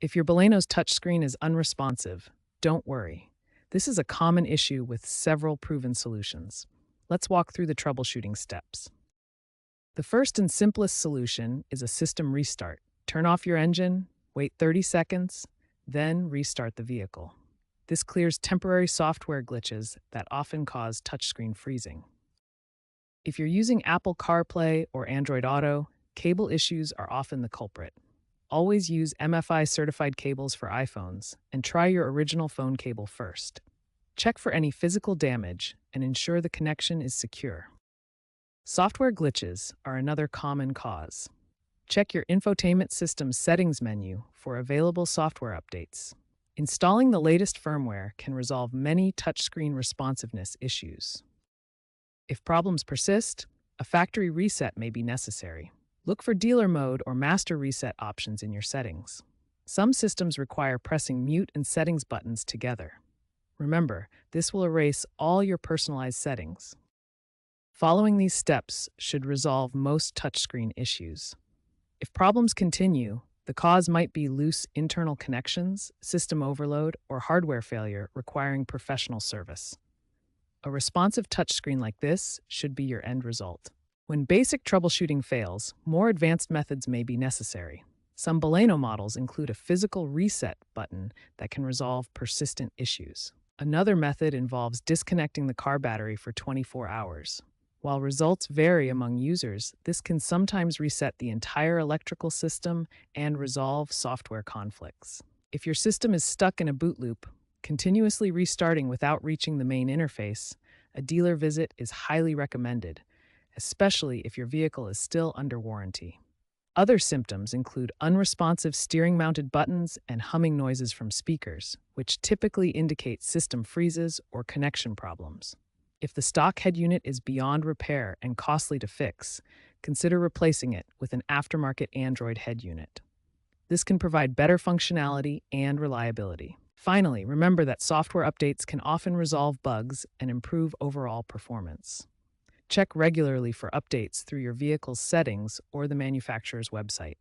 If your Baleno's touchscreen is unresponsive, don't worry. This is a common issue with several proven solutions. Let's walk through the troubleshooting steps. The first and simplest solution is a system restart. Turn off your engine, wait 30 seconds, then restart the vehicle. This clears temporary software glitches that often cause touchscreen freezing. If you're using Apple CarPlay or Android Auto, cable issues are often the culprit. Always use MFI-certified cables for iPhones and try your original phone cable first. Check for any physical damage and ensure the connection is secure. Software glitches are another common cause. Check your infotainment system's settings menu for available software updates. Installing the latest firmware can resolve many touchscreen responsiveness issues. If problems persist, a factory reset may be necessary. Look for dealer mode or master reset options in your settings. Some systems require pressing mute and settings buttons together. Remember, this will erase all your personalized settings. Following these steps should resolve most touchscreen issues. If problems continue, the cause might be loose internal connections, system overload, or hardware failure requiring professional service. A responsive touchscreen like this should be your end result. When basic troubleshooting fails, more advanced methods may be necessary. Some Baleno models include a physical reset button that can resolve persistent issues. Another method involves disconnecting the car battery for 24 hours. While results vary among users, this can sometimes reset the entire electrical system and resolve software conflicts. If your system is stuck in a boot loop, continuously restarting without reaching the main interface, a dealer visit is highly recommended, especially if your vehicle is still under warranty. Other symptoms include unresponsive steering-mounted buttons and humming noises from speakers, which typically indicate system freezes or connection problems. If the stock head unit is beyond repair and costly to fix, consider replacing it with an aftermarket Android head unit. This can provide better functionality and reliability. Finally, remember that software updates can often resolve bugs and improve overall performance. Check regularly for updates through your vehicle's settings or the manufacturer's website.